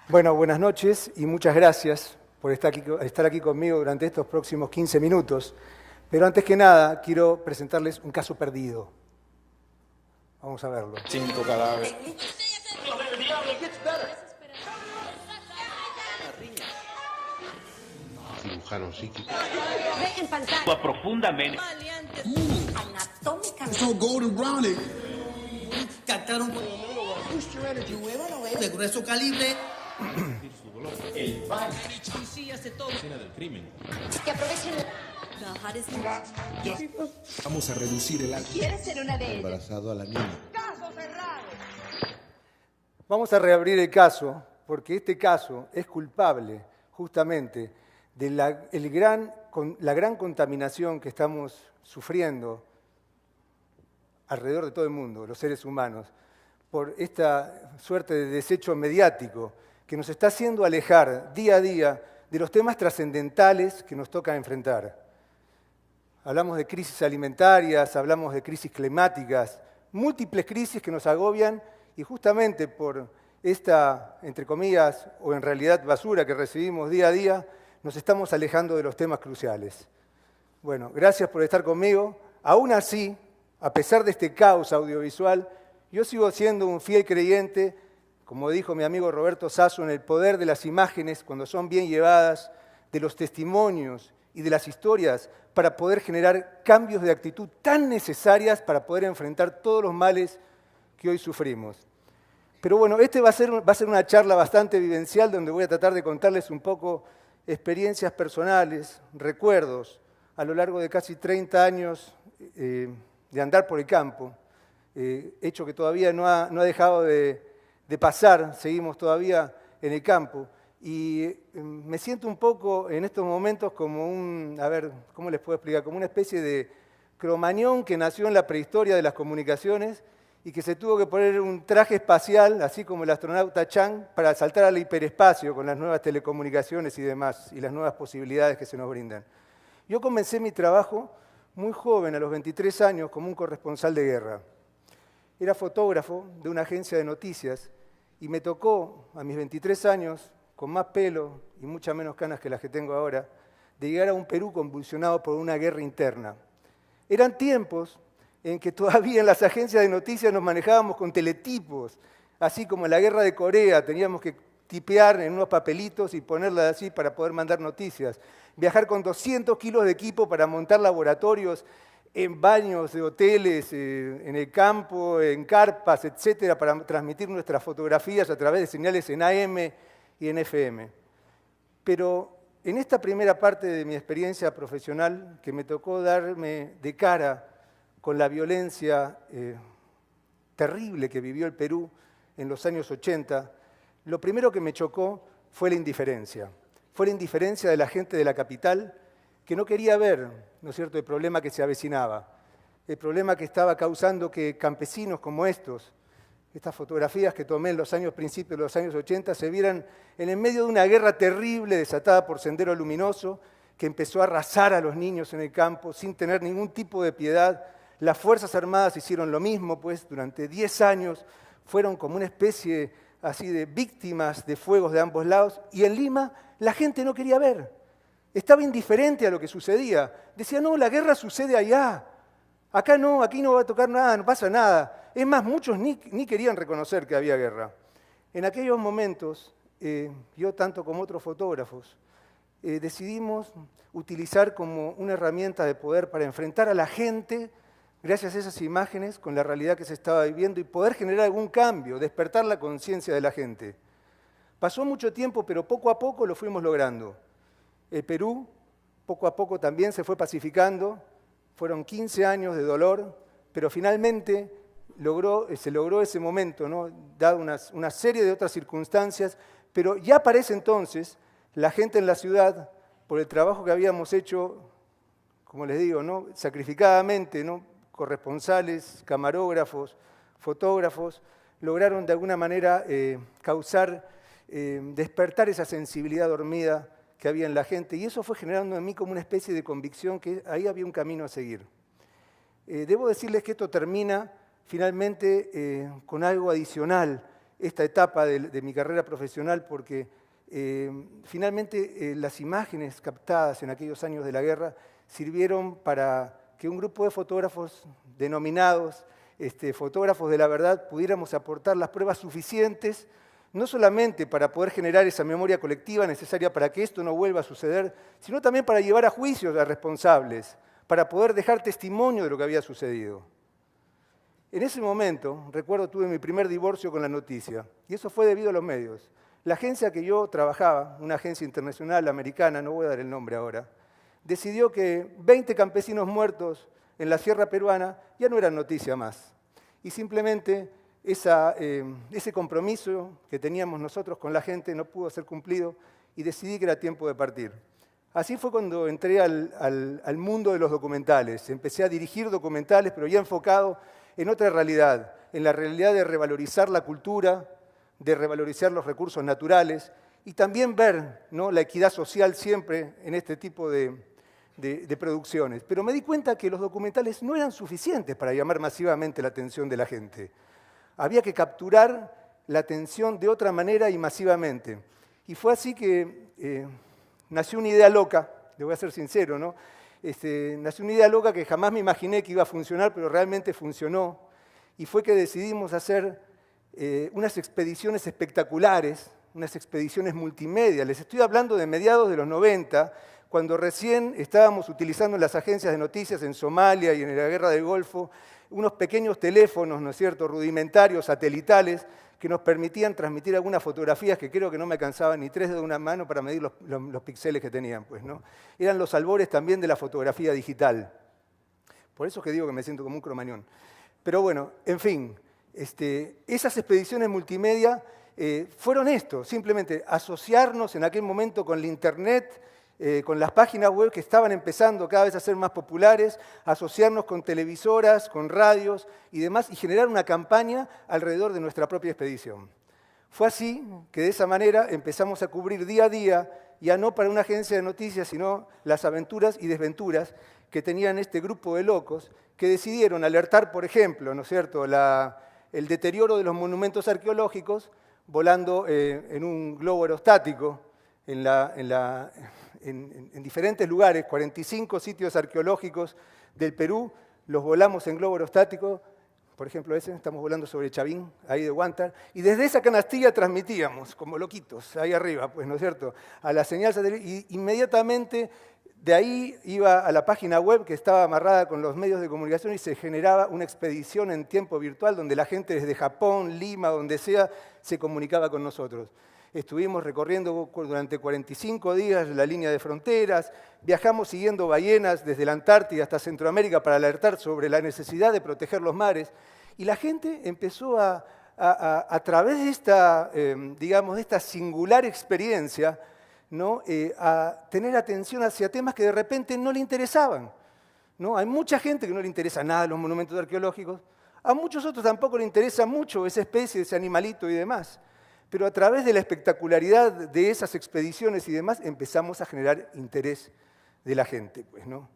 Bueno, buenas noches y muchas gracias por estar aquí conmigo durante estos próximos 15 minutos. Pero antes que nada, quiero presentarles un caso perdido. Vamos a verlo. 5 cadáveres. Cirujano psíquico. En pantalla. Profundamente. Anatómica. So golden brownie. Captaron de grueso calibre. Que aprovechen. Vamos a reducir el ¿Quieres ser una de ellas? Embarazado a la niña. Caso cerrado. Vamos a reabrir el caso porque este caso es culpable justamente de la gran contaminación que estamos sufriendo alrededor de todo el mundo, los seres humanos, por esta suerte de desecho mediático que nos está haciendo alejar día a día de los temas trascendentales que nos toca enfrentar. Hablamos de crisis alimentarias, hablamos de crisis climáticas, múltiples crisis que nos agobian y justamente por esta, entre comillas, o en realidad basura que recibimos día a día, nos estamos alejando de los temas cruciales. Bueno, gracias por estar conmigo. Aún así, a pesar de este caos audiovisual, yo sigo siendo un fiel creyente, como dijo mi amigo Roberto Sasso, en el poder de las imágenes cuando son bien llevadas, de los testimonios y de las historias para poder generar cambios de actitud tan necesarias para poder enfrentar todos los males que hoy sufrimos. Pero bueno, este va a ser una charla bastante vivencial donde voy a tratar de contarles un poco experiencias personales, recuerdos, a lo largo de casi 30 años de andar por el campo, hecho que todavía no ha dejado de pasar, seguimos todavía en el campo. Y me siento un poco en estos momentos como ¿cómo les puedo explicar? Como una especie de cromañón que nació en la prehistoria de las comunicaciones y que se tuvo que poner un traje espacial, así como el astronauta Chang, para saltar al hiperespacio con las nuevas telecomunicaciones y demás, y las nuevas posibilidades que se nos brindan. Yo comencé mi trabajo muy joven, a los 23 años, como un corresponsal de guerra. Era fotógrafo de una agencia de noticias y me tocó, a mis 23 años, con más pelo y muchas menos canas que las que tengo ahora, de llegar a un Perú convulsionado por una guerra interna. Eran tiempos en que todavía en las agencias de noticias nos manejábamos con teletipos, así como en la guerra de Corea teníamos que tipear en unos papelitos y ponerlas así para poder mandar noticias. Viajar con 200 kilos de equipo para montar laboratorios en baños de hoteles, en el campo, en carpas, etcétera, para transmitir nuestras fotografías a través de señales en AM y en FM. Pero en esta primera parte de mi experiencia profesional, que me tocó darme de cara con la violencia terrible que vivió el Perú en los años 80, lo primero que me chocó fue la indiferencia. Fue la indiferencia de la gente de la capital que no quería ver, ¿no es cierto?, el problema que se avecinaba, el problema que estaba causando que campesinos como estas fotografías que tomé en los principios de los años 80, se vieran en el medio de una guerra terrible desatada por Sendero Luminoso, que empezó a arrasar a los niños en el campo sin tener ningún tipo de piedad. Las Fuerzas Armadas hicieron lo mismo, pues durante 10 años fueron como una especie así de víctimas de fuegos de ambos lados, y en Lima la gente no quería ver. Estaba indiferente a lo que sucedía. Decía, no, la guerra sucede allá. Acá no, aquí no va a tocar nada, no pasa nada. Es más, muchos ni querían reconocer que había guerra. En aquellos momentos, yo tanto como otros fotógrafos, decidimos utilizar como una herramienta de poder para enfrentar a la gente, gracias a esas imágenes, con la realidad que se estaba viviendo y poder generar algún cambio, despertar la conciencia de la gente. Pasó mucho tiempo, pero poco a poco lo fuimos logrando. El Perú, poco a poco también se fue pacificando, fueron 15 años de dolor, pero finalmente se logró ese momento, ¿no?, dado una serie de otras circunstancias, pero ya para ese entonces la gente en la ciudad, por el trabajo que habíamos hecho, como les digo, ¿no?, sacrificadamente, ¿no?, corresponsales, camarógrafos, fotógrafos, lograron de alguna manera despertar esa sensibilidad dormida que había en la gente, y eso fue generando en mí como una especie de convicción que ahí había un camino a seguir. Debo decirles que esto termina finalmente con algo adicional esta etapa de mi carrera profesional porque finalmente las imágenes captadas en aquellos años de la guerra sirvieron para que un grupo de fotógrafos denominados fotógrafos de la verdad pudiéramos aportar las pruebas suficientes, no solamente para poder generar esa memoria colectiva necesaria para que esto no vuelva a suceder, sino también para llevar a juicio a los responsables, para poder dejar testimonio de lo que había sucedido. En ese momento, recuerdo, tuve mi primer divorcio con la noticia, y eso fue debido a los medios. La agencia que yo trabajaba, una agencia internacional americana, no voy a dar el nombre ahora, decidió que 20 campesinos muertos en la sierra peruana ya no eran noticia más. Y simplemente ese compromiso que teníamos nosotros con la gente no pudo ser cumplido y decidí que era tiempo de partir. Así fue cuando entré al mundo de los documentales. Empecé a dirigir documentales, pero ya enfocado en otra realidad, en la realidad de revalorizar la cultura, de revalorizar los recursos naturales y también ver, ¿no?, la equidad social siempre en este tipo de producciones. Pero me di cuenta que los documentales no eran suficientes para llamar masivamente la atención de la gente. Había que capturar la atención de otra manera y masivamente. Y fue así que nació una idea loca, le voy a ser sincero, ¿no? Nació una idea loca que jamás me imaginé que iba a funcionar, pero realmente funcionó. Y fue que decidimos hacer unas expediciones espectaculares, unas expediciones multimedia. Les estoy hablando de mediados de los 90, cuando recién estábamos utilizando en las agencias de noticias en Somalia y en la Guerra del Golfo unos pequeños teléfonos, ¿no es cierto?, rudimentarios, satelitales, que nos permitían transmitir algunas fotografías que creo que no me alcanzaban ni 3 de una mano para medir los píxeles que tenían, pues, ¿no? Eran los albores también de la fotografía digital. Por eso es que digo que me siento como un cromañón. Pero bueno, en fin, esas expediciones multimedia fueron esto, simplemente asociarnos en aquel momento con la Internet, con las páginas web que estaban empezando cada vez a ser más populares, asociarnos con televisoras, con radios y demás, y generar una campaña alrededor de nuestra propia expedición. Fue así que de esa manera empezamos a cubrir día a día, ya no para una agencia de noticias, sino las aventuras y desventuras que tenían este grupo de locos que decidieron alertar, por ejemplo, ¿no es cierto?, el deterioro de los monumentos arqueológicos volando en un globo aerostático en diferentes lugares, 45 sitios arqueológicos del Perú, los volamos en globo aerostático, por ejemplo estamos volando sobre Chavín, ahí de Huántar, y desde esa canastilla transmitíamos, como loquitos, ahí arriba, pues, ¿no es cierto?, a la señal satelital, y inmediatamente de ahí iba a la página web que estaba amarrada con los medios de comunicación y se generaba una expedición en tiempo virtual donde la gente desde Japón, Lima, donde sea, se comunicaba con nosotros. Estuvimos recorriendo durante 45 días la línea de fronteras, viajamos siguiendo ballenas desde la Antártida hasta Centroamérica para alertar sobre la necesidad de proteger los mares. Y la gente empezó a través de esta, digamos, de esta singular experiencia, ¿no?, a tener atención hacia temas que de repente no le interesaban, ¿no? Hay mucha gente que no le interesa nada los monumentos arqueológicos, a muchos otros tampoco le interesa mucho esa especie, ese animalito y demás. Pero a través de la espectacularidad de esas expediciones y demás, empezamos a generar interés de la gente, pues, ¿no?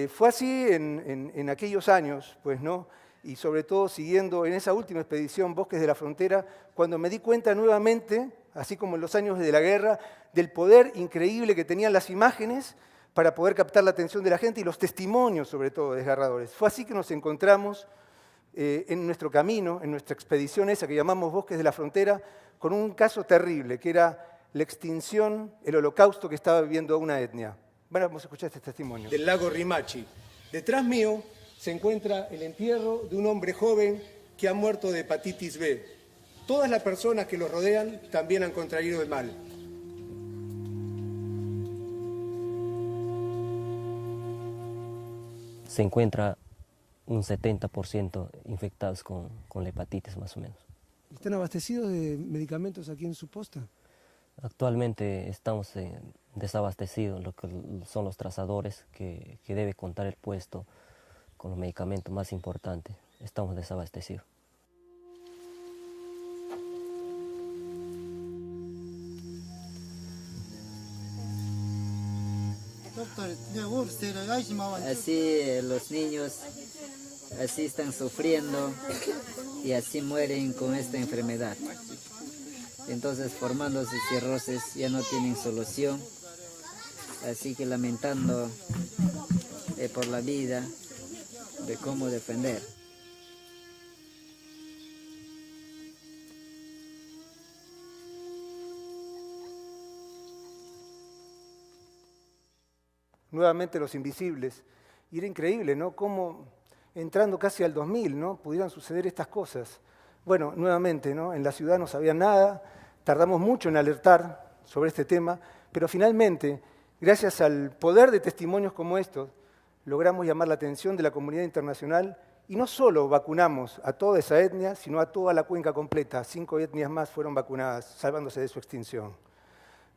Fue así en aquellos años, pues, ¿no?, y sobre todo siguiendo en esa última expedición, Bosques de la Frontera, cuando me di cuenta nuevamente, así como en los años de la guerra, del poder increíble que tenían las imágenes para poder captar la atención de la gente y los testimonios, sobre todo, desgarradores. Fue así que nos encontramos en nuestro camino, en nuestra expedición esa que llamamos Bosques de la Frontera, con un caso terrible, que era la extinción, el holocausto que estaba viviendo una etnia. Bueno, vamos a escuchar este testimonio. Del lago Rimachi. Detrás mío se encuentra el entierro de un hombre joven que ha muerto de hepatitis B. Todas las personas que lo rodean también han contraído el mal. Se encuentra un 70% infectados con la hepatitis, más o menos. ¿Están abastecidos de medicamentos aquí en su posta? Actualmente estamos desabastecidos, lo que son los trazadores que debe contar el puesto con los medicamentos más importantes. Estamos desabastecidos. Así los niños así están sufriendo y así mueren con esta enfermedad. Entonces formándose cirrosis ya no tienen solución. Así que lamentando por la vida de cómo defender. Nuevamente Los Invisibles. Y era increíble, ¿no? Cómo entrando casi al 2000, ¿no? Pudieran suceder estas cosas. Bueno, nuevamente, ¿no? En la ciudad no sabían nada, tardamos mucho en alertar sobre este tema, pero finalmente, gracias al poder de testimonios como estos, logramos llamar la atención de la comunidad internacional y no solo vacunamos a toda esa etnia, sino a toda la cuenca completa. 5 etnias más fueron vacunadas, salvándose de su extinción.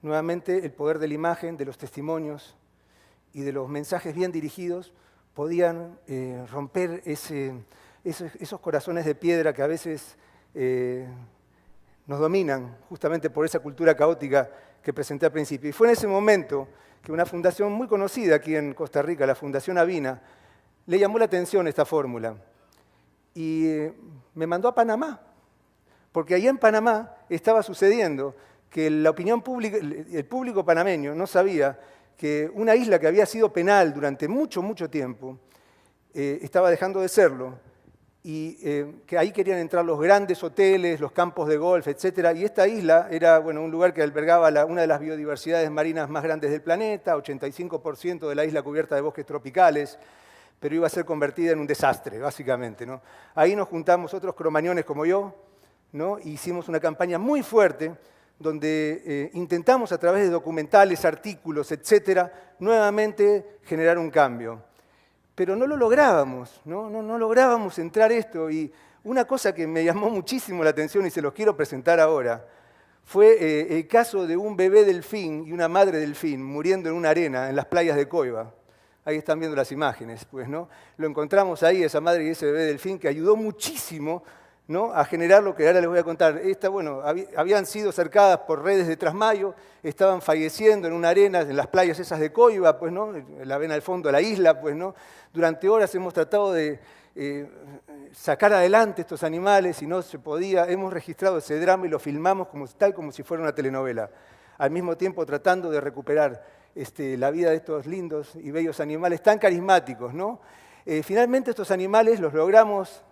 Nuevamente, el poder de la imagen, de los testimonios y de los mensajes bien dirigidos podían romper esos corazones de piedra que a veces nos dominan, justamente por esa cultura caótica que presenté al principio. Y fue en ese momento que una fundación muy conocida aquí en Costa Rica, la Fundación Avina, le llamó la atención esta fórmula y me mandó a Panamá, porque allá en Panamá estaba sucediendo que la opinión pública, el público panameño no sabía que una isla que había sido penal durante mucho, mucho tiempo, estaba dejando de serlo, y que ahí querían entrar los grandes hoteles, los campos de golf, etc. Y esta isla era un lugar que albergaba una de las biodiversidades marinas más grandes del planeta, 85% de la isla cubierta de bosques tropicales, pero iba a ser convertida en un desastre, básicamente, ¿no? Ahí nos juntamos otros cromañones como yo, ¿no? E hicimos una campaña muy fuerte donde intentamos a través de documentales, artículos, etcétera, nuevamente generar un cambio. Pero no lo lográbamos, no lográbamos entrar esto. Y una cosa que me llamó muchísimo la atención y se los quiero presentar ahora, fue el caso de un bebé delfín y una madre delfín muriendo en una arena en las playas de Coiba. Ahí están viendo las imágenes, pues, ¿no? Lo encontramos ahí, esa madre y ese bebé delfín, que ayudó muchísimo, ¿no?, a generar lo que ahora les voy a contar. Habían sido cercadas por redes de trasmayo, estaban falleciendo en una arena, en las playas esas de Coiba, pues, ¿no?, la ven al fondo de la isla, pues, ¿no? Durante horas hemos tratado de sacar adelante estos animales y no se podía. Hemos registrado ese drama y lo filmamos tal como si fuera una telenovela, al mismo tiempo tratando de recuperar la vida de estos lindos y bellos animales tan carismáticos, ¿no? Finalmente estos animales los logramos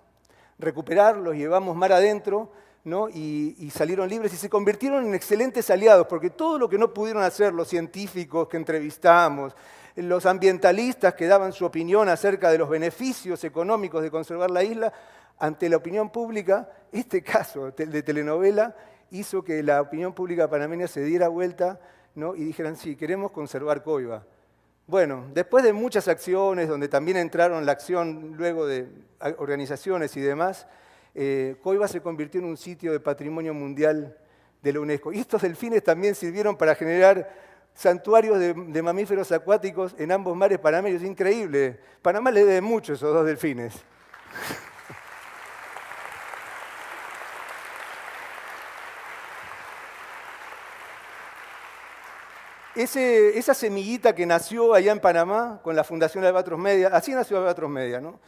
recuperar, los llevamos mar adentro, ¿no? y salieron libres y se convirtieron en excelentes aliados, porque todo lo que no pudieron hacer los científicos que entrevistamos, los ambientalistas que daban su opinión acerca de los beneficios económicos de conservar la isla, ante la opinión pública, este caso de telenovela hizo que la opinión pública panameña se diera vuelta, ¿no? y dijeran, sí, queremos conservar Coiba. Bueno, después de muchas acciones, donde también entraron la acción luego de organizaciones y demás, Coiba se convirtió en un sitio de patrimonio mundial de la UNESCO. Y estos delfines también sirvieron para generar santuarios de mamíferos acuáticos en ambos mares panameños. Increíble. Panamá le debe mucho a esos dos delfines. Esa semillita que nació allá en Panamá con la Fundación Albatros Media, así nació Albatros Media, ¿no?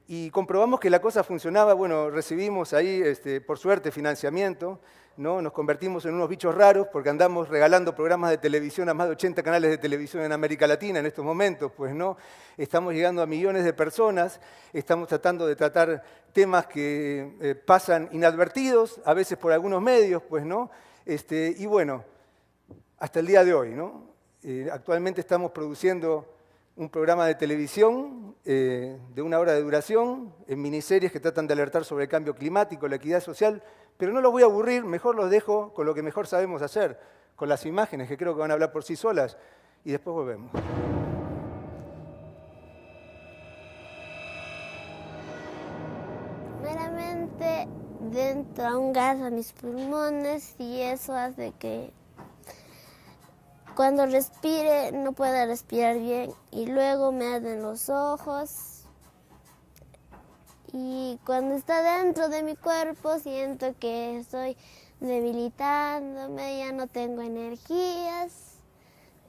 Y comprobamos que la cosa funcionaba. Bueno, recibimos ahí, por suerte, financiamiento, ¿no? Nos convertimos en unos bichos raros porque andamos regalando programas de televisión a más de 80 canales de televisión en América Latina en estos momentos, pues, ¿no? Estamos llegando a millones de personas, estamos tratando de tratar temas que pasan inadvertidos, a veces por algunos medios, pues, ¿no? Y bueno, hasta el día de hoy, ¿no? Actualmente estamos produciendo un programa de televisión de 1 hora de duración, en miniseries que tratan de alertar sobre el cambio climático, la equidad social, pero no los voy a aburrir, mejor los dejo con lo que mejor sabemos hacer, con las imágenes que creo que van a hablar por sí solas, y después volvemos. Primeramente, entra un gas a mis pulmones y eso hace que cuando respire no pueda respirar bien y luego me arden los ojos y cuando está dentro de mi cuerpo siento que estoy debilitándome, ya no tengo energías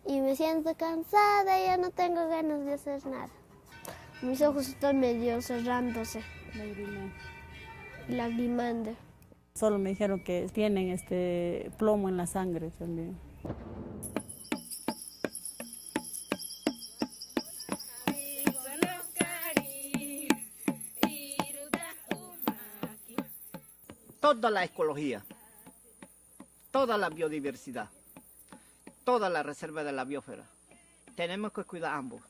y me siento cansada y ya no tengo ganas de hacer nada. Mis ojos están medio cerrándose, lagrimando. Solo me dijeron que tienen plomo en la sangre también. Toda la ecología, toda la biodiversidad, toda la reserva de la biosfera, tenemos que cuidar ambos.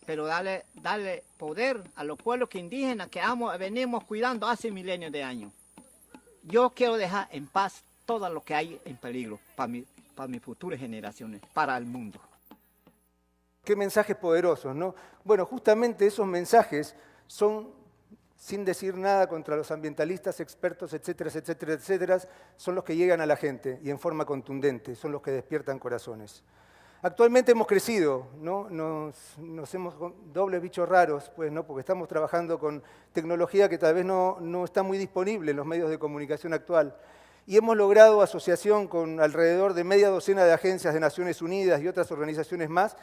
Pero darle poder a los pueblos indígenas que venimos cuidando hace milenios de años. Yo quiero dejar en paz todo lo que hay en peligro para mis futuras generaciones, para el mundo. Qué mensajes poderosos, ¿no? Bueno, justamente esos mensajes son, sin decir nada contra los ambientalistas, expertos, etcétera, etcétera, etcétera, son los que llegan a la gente y en forma contundente, son los que despiertan corazones. Actualmente hemos crecido, ¿no? Nos hemos dobles bichos raros, pues, ¿no? Porque estamos trabajando con tecnología que tal vez no está muy disponible en los medios de comunicación actual. Y hemos logrado asociación con alrededor de media docena de agencias de Naciones Unidas y otras organizaciones más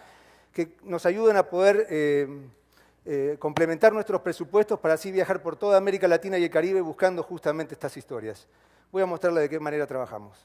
que nos ayudan a poder complementar nuestros presupuestos para así viajar por toda América Latina y el Caribe buscando justamente estas historias. Voy a mostrarles de qué manera trabajamos.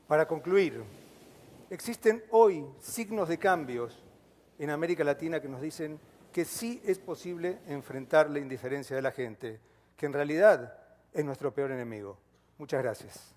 Para concluir, existen hoy signos de cambios en América Latina que nos dicen que sí es posible enfrentar la indiferencia de la gente, que en realidad es nuestro peor enemigo. Muchas gracias.